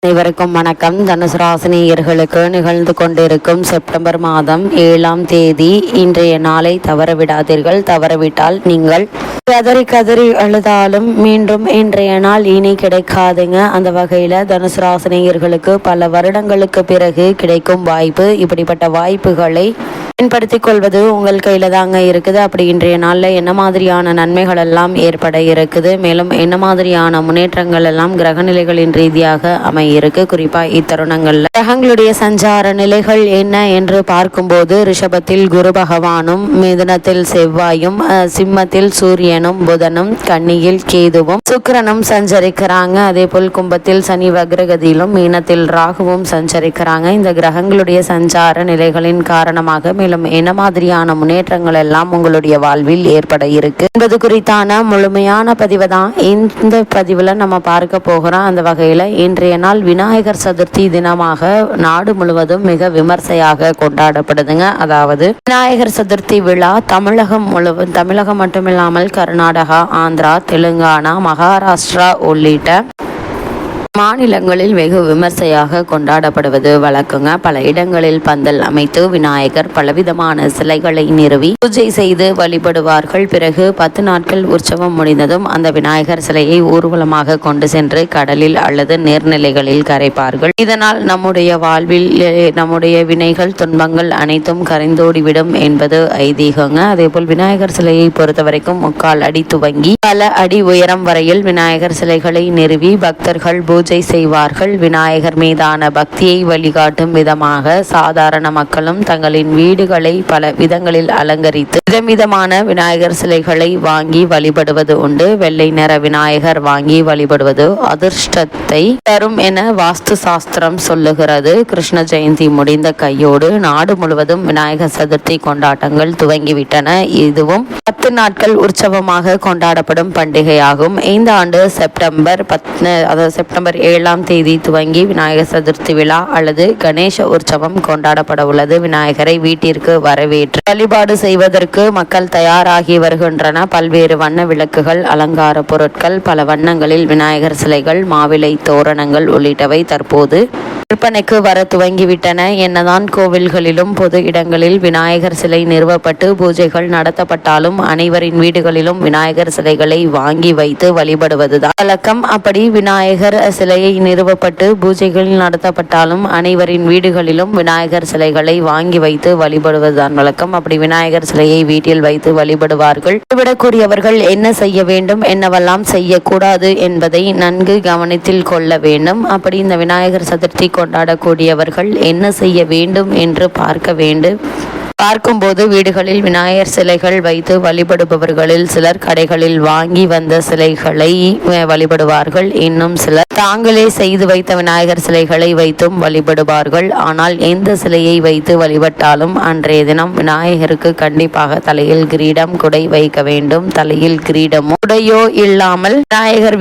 அனைவருக்கும் வணக்கம். தனுசு ராசினியர்களுக்கு நிகழ்ந்து கொண்டிருக்கும் செப்டம்பர் மாதம் 7ஆம் தேதி இன்றைய நாளை தவறவிடாதீர்கள். தவறவிட்டால் நீங்கள் கதறி கதறி அழுதாலும் மீண்டும் இன்றைய நாள் இனி கிடைக்காதுங்க. அந்த வகையில் தனுசு ராசினியர்களுக்கு பல வருடங்களுக்கு பிறகு கிடைக்கும் வாய்ப்பு. இப்படிப்பட்ட வாய்ப்புகளை பயன்படுத்திக் கொள்வது உங்கள் கையில தாங்க இருக்குது. அப்படி இன்றைய நாளில் என்ன மாதிரியான நன்மைகள் எல்லாம் ஏற்பட இருக்குது, மேலும் என்ன மாதிரியான முன்னேற்றங்கள் எல்லாம் கிரகநிலைகளின் ரீதியாக அமையிருக்கு, குறிப்பா இத்தருணங்கள்ல கிரகங்களுடைய சஞ்சார நிலைகள் என்ன என்று பார்க்கும்போது ரிஷபத்தில் குரு பகவானும், மிதுனத்தில் செவ்வாயும், சிம்மத்தில் சூரியனும், புதனும், கன்னியில் கேதுவும், சுக்கிரனும் சஞ்சரிக்கிறாங்க. அதே போல் கும்பத்தில் சனி வக்ரகதியிலும், மீனத்தில் ராகுவும் சஞ்சரிக்கிறாங்க. இந்த கிரகங்களுடைய சஞ்சார நிலைகளின் காரணமாக மேலும் என்ன மாதிரியான முன்னேற்றங்கள் எல்லாம் உங்களுடைய வாழ்வில் ஏற்பட இருக்கு என்பது குறித்தான முழுமையான பதிவை தான் இந்த பதிவுல நம்ம பார்க்க போகிறோம். அந்த வகையில இன்றைய நாள் விநாயகர் சதுர்த்தி தினமாக நாடு முழுவதும் மிக விமர்சையாக கொண்டாடப்படுதுங்க. அதாவது விநாயகர் சதுர்த்தி விழா தமிழகம் மட்டுமில்லாமல் கர்நாடகா, ஆந்திரா, தெலுங்கானா, மகாராஷ்டிரா உள்ளிட்ட மாநிலங்களில் வெகு விமர்சையாக கொண்டாடப்படுவது வழக்குங்க. பல இடங்களில் பந்தல் அமைத்து விநாயகர் பலவிதமான சிலைகளை நிறுவி பூஜை செய்து வழிபடுவார்கள். பிறகு 10 நாட்கள் உற்சவம் முடிந்ததும் அந்த விநாயகர் சிலையை ஊர்வலமாக கொண்டு சென்று கடலில் அல்லது நீர்நிலைகளில் கரைப்பார்கள். இதனால் நம்முடைய வாழ்வில் நம்முடைய வினைகள், துன்பங்கள் அனைத்தும் கரைந்தோடிவிடும் என்பது ஐதீகங்க. அதேபோல் விநாயகர் சிலையை பொறுத்த வரைக்கும் 3/4 அடி துவங்கி பல அடி உயரம் வரையில் விநாயகர் சிலைகளை நிறுவி பக்தர்கள் பூஜை செய்வார்கள். விநாயகர் மீதான பக்தியை வழிகாட்டும் விதமாக சாதாரண மக்களும் தங்களின் வீடுகளை பல விதங்களில் அலங்கரித்து விதவிதமான விநாயகர் சிலைகளை வாங்கி வழிபடுவது உண்டு. வெள்ளை நிற விநாயகர் வாங்கி வழிபடுவது அதிர்ஷ்டத்தை தரும் என வாஸ்து சாஸ்திரம் சொல்லுகிறது. கிருஷ்ண ஜெயந்தி முடிந்த கையோடு நாடு முழுவதும் விநாயகர் சதுர்த்தி கொண்டாட்டங்கள் துவங்கிவிட்டன. இதுவும் 10 நாட்கள் உற்சவமாக கொண்டாடப்படும் பண்டிகையாகும். இந்த ஆண்டு செப்டம்பர் 7ஆம் தேதி துவங்கி விநாயகர் சதுர்த்தி விழா அல்லது கணேச உற்சவம் கொண்டாடப்பட உள்ளது. விநாயகரை வீட்டிற்கு வரவேற்று வழிபாடு செய்வதற்கு மக்கள் தயாராகி வருகின்றன. பல்வேறு வண்ண விளக்குகள், அலங்கார பொருட்கள், பல வண்ணங்களில் விநாயகர் சிலைகள், மாவிலை தோரணங்கள் உள்ளிட்டவை தற்போது விற்பனைக்கு வர துவங்கிவிட்டன. என்னதான் கோவில்களிலும் பொது இடங்களில் விநாயகர் சிலை நிறுவப்பட்டு பூஜைகள் நடத்தப்பட்டாலும் அனைவரின் வீடுகளிலும் விநாயகர் சிலைகளை வாங்கி வைத்து வழிபடுவதுதான் வழக்கம். அப்படி விநாயகர் சிலையை நிறுவப்பட்டு பூஜைகள் நடத்தப்பட்டாலும் அனைவரின் வீடுகளிலும் விநாயகர் சிலைகளை வாங்கி வைத்து வழிபடுவதுதான் வழக்கம். அப்படி விநாயகர் சிலையை வீட்டில் வைத்து வழிபடுவார்கள். வழிபடக்கூடியவர்கள் என்ன செய்ய வேண்டும், என்னவெல்லாம் செய்யக்கூடாது என்பதை நன்கு கவனத்தில் கொள்ள வேண்டும். அப்படி இந்த விநாயகர் சதுர்த்தி கொண்டாடக்கூடியவர்கள் என்ன செய்ய வேண்டும் என்று பார்க்கும்போது வீடுகளில் விநாயகர் சிலைகள் வைத்து வழிபடுபவர்களில் சிலர் கடைகளில் வாங்கி வந்த சிலைகளை வழிபடுவார்கள். இன்னும் சிலர் தாங்களே செய்து வைத்த விநாயகர் சிலைகளை வைத்தும் வழிபடுவார்கள். ஆனால் எந்த சிலையை வைத்து வழிபட்டாலும் அன்றைய தினம் விநாயகருக்கு கண்டிப்பாக தலையில் கிரீடம், குடை வைக்க வேண்டும். தலையில் கிரீடமோ குடையோ இல்லாமல் விநாயகர்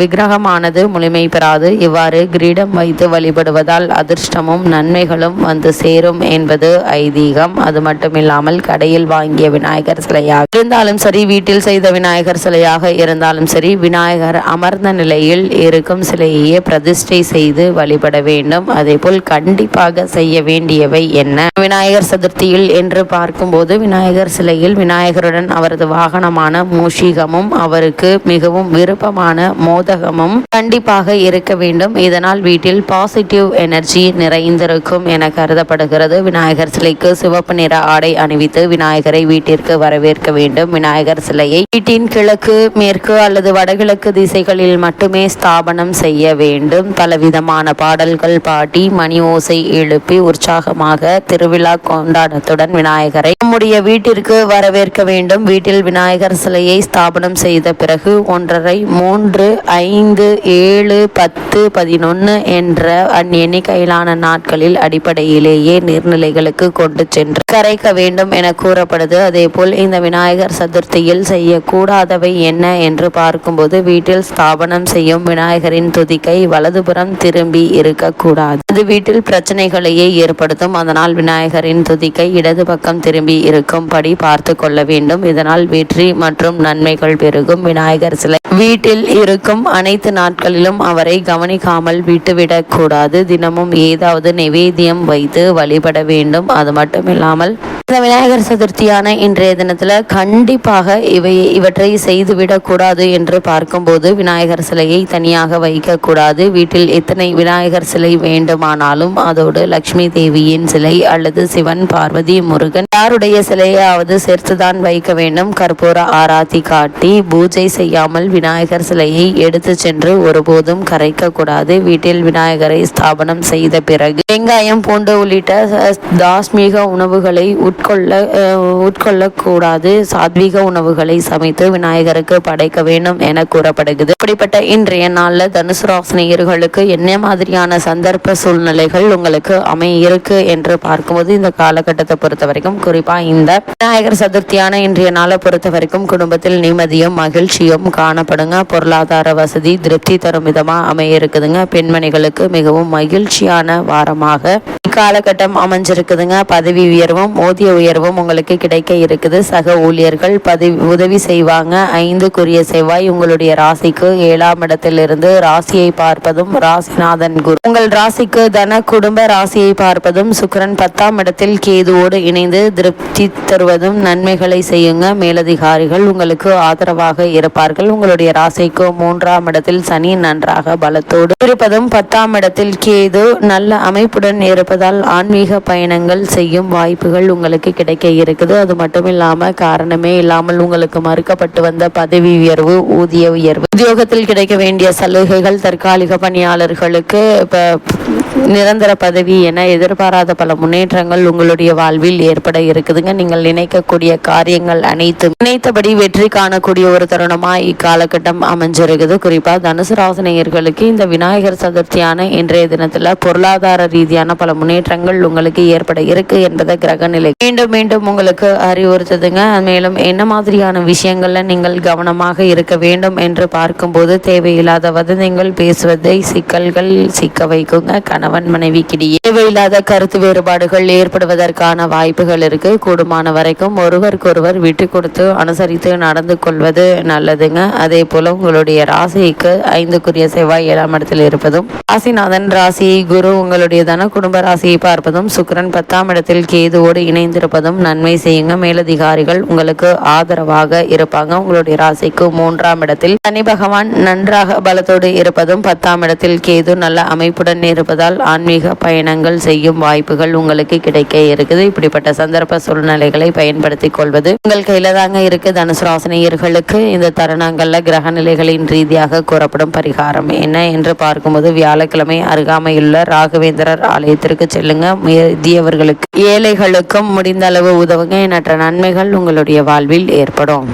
விக்கிரகமானது முழுமை பெறாது. இவ்வாறு கிரீடம் வைத்து வழிபடுவதால் அதிர்ஷ்டமும் நன்மைகளும் வந்து சேரும் என்பது ஐதீகம். அது மட்டும் இல்லாமல் கடையில் வாங்கிய விநாயகர் சிலையாக இருந்தாலும் சரி, வீட்டில் செய்த விநாயகர் சிலையாக இருந்தாலும் சரி, விநாயகர் அமர்ந்த நிலையில் இருக்கும் சிலையே பிரதிஷ்டை செய்து வழிபட வேண்டும். அதே போல் கண்டிப்பாக செய்ய வேண்டியவை என்ன விநாயகர் சதுர்த்தியில் என்று பார்க்கும்போது, விநாயகர் சிலையில் விநாயகருடன் அவரது வாகனமான மூஷிகமும் அவருக்கு மிகவும் விருப்பமான மோதகமும் கண்டிப்பாக இருக்க வேண்டும். இதனால் வீட்டில் பாசிட்டிவ் எனர்ஜி நிறைந்திருக்கும் என கருதப்படுகிறது. விநாயகர் சிலைக்கு சிவப்பு நிற ஆடை அணிவித்து விநாயகரை வீட்டிற்கு வரவேற்க வேண்டும். விநாயகர் சிலையை வீட்டின் கிழக்கு, மேற்கு அல்லது வடகிழக்கு திசைகளில் மட்டுமே ஸ்தாபனம் செய்ய வேண்டும். பலவிதமான பாடல்கள் பாடி மணி ஓசை எழுப்பி உற்சாகமாக திருவிழா கொண்டாட்டத்துடன் விநாயகரை நம்முடைய வீட்டிற்கு வரவேற்க வேண்டும். வீட்டில் விநாயகர் சிலையை ஸ்தாபனம் செய்த பிறகு 1.5, 3, 5, 7, 10, 11 என்ற எண்ணிக்கையிலான நாட்களில் அடிப்படையிலேயே நீர்நிலைகளுக்கு கொண்டு சென்று கரைக்க வேண்டும் என கூறப்படுது. அதேபோல் இந்த விநாயகர் சதுர்த்தியில் செய்யக்கூடாதவை என்ன என்று பார்க்கும்போது, வீட்டில் ஸ்தாபனம் செய்யும் விநாயகரின் துதிக்கை வலதுபுறம் திரும்பி இருக்கக்கூடாது. அது வீட்டில் பிரச்சனைகளையே ஏற்படுத்தும். அதனால் விநாயகரின் துதிக்கை இடது பக்கம் திரும்பி இருக்கும்படி பார்த்து கொள்ள வேண்டும். இதனால் வெற்றி மற்றும் நன்மைகள் பெருகும். விநாயகர் சிலை வீட்டில் இருக்கும் அனைத்து நாட்களிலும் அவரை கவனிக்காமல் விட்டுவிடக் கூடாது. தினமும் ஏதாவது நிவேதியம் வைத்து வழிபட வேண்டும். அது மட்டும் இல்லாமல் இந்த விநாயகர் சதுர்த்தியான இன்றைய தினத்துல கண்டிப்பாக இவற்றை செய்துவிடக் கூடாது என்று பார்க்கும்போது, விநாயகர் சிலையை தனியாக வைக்க கூடாது. வீட்டில் எத்தனை விநாயகர் சிலை வேண்டுமானாலும் அதோடு லட்சுமி தேவியின் சிலை அல்லது சிவன், பார்வதி, முருகன் யாருடைய சிலையாவது சேர்த்துதான் வைக்க வேண்டும். கற்பூர ஆராத்தி காட்டி பூஜை செய்யாமல் விநாயகர் சிலையை எடுத்து சென்று ஒருபோதும் கரைக்க கூடாது. வீட்டில் விநாயகரை ஸ்தாபனம் செய்த பிறகு வெங்காயம், பூண்டு உள்ளிட்ட தாஸ்மீக உணவுகளை உட்கொள்ளக்கூடாது. சாத்வீக உணவுகளை சமைத்து விநாயகருக்கு படைக்க வேண்டும் என கூறப்படுகிறது. இப்படிப்பட்ட இன்றைய நாள்ல தனுசு ராசினியர்களுக்கு என்ன மாதிரியான சந்தர்ப்ப சூழ்நிலைகள் உங்களுக்கு அமையிருக்கு என்று பார்க்கும்போது, இந்த காலகட்டத்தை பொறுத்த வரைக்கும், குறிப்பா இந்த விநாயகர் சதுர்த்தியான இன்றைய நாளை பொறுத்த வரைக்கும் குடும்பத்தில் நிம்மதியும் மகிழ்ச்சியும் காணப்படுங்க. பொருளாதார வசதி திருப்தி தரும் விதமா அமைய இருக்குதுங்க. பெண்மணிகளுக்கு மிகவும் மகிழ்ச்சியான வாரமாக இக்காலகட்டம் அமைஞ்சிருக்குதுங்க. பதவி உயர்வும் மோதிய உயர்வும் உங்களுக்கு கிடைக்க இருக்குது. சக ஊழியர்கள் உதவி செய்வாங்க. 5க்குரிய செவ்வாய் உங்களுடைய ராசிக்கு 7ஆம் இடத்திலிருந்து ராசியை பார்ப்பதும் ராசிநாதன் குரு உங்கள் ராசிக்கு தன குடும்ப ராசியை பார்ப்பதும் சுக்கிரன் 10ஆம் இடத்தில் கேதுவோடு இணைந்து திருப்தி தருவதும் நன்மைகளை செய்யுங்க. மேலதிகாரிகள் உங்களுக்கு ஆதரவாக இருப்பார்கள். உங்களுடைய ராசிக்கு 3ஆம் இடத்தில் சனி நன்றாக பலத்தோடு இருப்பதும் 10ஆம் இடத்தில் கேது நல்ல அமைப்புடன் இருப்பதால் ஆன்மீக பயணங்கள் செய்யும் வாய்ப்புகள் உங்களுக்கு கிடைக்க இருக்குது. அது மட்டும் இல்லாம காரணமே இல்லாமல் உங்களுக்கு மறுக்கப்பட்டு வந்த பதவி உயர்வு, ஊதிய உயர்வு, உத்தியோகத்தில் கிடைக்க வேண்டிய சலுகைகள், தற்காலிக பணியாளர்களுக்கு நிரந்தர பதவி என எதிர்பாராத பல முன்னேற்றங்கள் உங்களுடைய வாழ்வில் ஏற்பட இருக்குதுங்க. நீங்கள் நினைக்கக்கூடிய காரியங்கள் அனைத்தும் நினைத்தபடி வெற்றி காணக்கூடிய ஒரு தருணமா இக்காலகட்டம் அமைஞ்சிருக்குது. குறிப்பா தனுசு ராசினியர்களுக்கு இந்த விநாயகர் சதுர்த்தியான இன்றைய தினத்துல பொருளாதார ரீதியான பல முன்னேற்றங்கள் உங்களுக்கு ஏற்பட இருக்கு என்பதை கிரக நிலை மீண்டும் மீண்டும் உங்களுக்கு அறிவுறுத்துதுங்க. மேலும் என்ன மாதிரியான விஷயங்கள்ல நீங்கள் கவனமாக இருக்க வேண்டும் என்று பார்க்கும்போது, தேவையில்லாத வதந்திகள் பேசுவதை சிக்கல்கள் சிக்க வைக்குங்க. கணவன் மனைவிக்கிடையே தேவையில்லாத கருத்து வேறுபாடுகள் ஏற்படுவதற்கான வாய்ப்புகள் இருக்கு. கூடுமான வரைக்கும் ஒருவருக்கொருவர் விட்டு கொடுத்து அனுசரித்து நடந்து கொள்வது நல்லதுங்க. அதே போல உங்களுடைய ராசிக்கு 5க்குரிய செவ்வாய் 7ஆம் இடத்தில் இருப்பதும், ராசிநாதன் ராசி குரு உங்களுடைய தன குடும்ப ராசியை பார்ப்பதும், சுக்கிரன் 10ஆம் இடத்தில் கேதுவோடு இணைந்திருப்பதும் நன்மை செய்யுங்க. மேலதிகாரிகள் உங்களுக்கு ஆதரவாக இருப்பாங்க. உங்களுடைய ராசிக்கு 3ஆம் இடத்தில் சனி பகவான் நன்றாக பலத்தோடு இருப்பதும், 10ஆம் இடத்தில் கேது நல்ல அமைப்புடன் இருப்பதால் ஆன்மீக பயணங்கள் செய்யும் வாய்ப்புகள் உங்களுக்கு கிடைக்க இருக்குது. இப்படிப்பட்ட சந்தர்ப்ப சூழ்நிலைகளை பயன்படுத்திக் கொள்வது உங்கள் கையில தாங்க இருக்கு. தனுசு ராசினியர்களுக்கு இந்த தருணங்கள்ல கிரக நிலைகளின் ரீதியாக கூறப்படும் பரிகாரம் என்ன என்று பார்க்கும்போது, வியாழக்கிழமை அருகாமையுள்ள ராகவேந்திரர் ஆலயத்திற்கு செல்லுங்க. முதியவர்களுக்கு ஏழைகளுக்கும் முடிந்த அளவு உதவுங்க. எண்ணற்ற நன்மைகள் உங்களுடைய வாழ்வில் ஏற்படும்.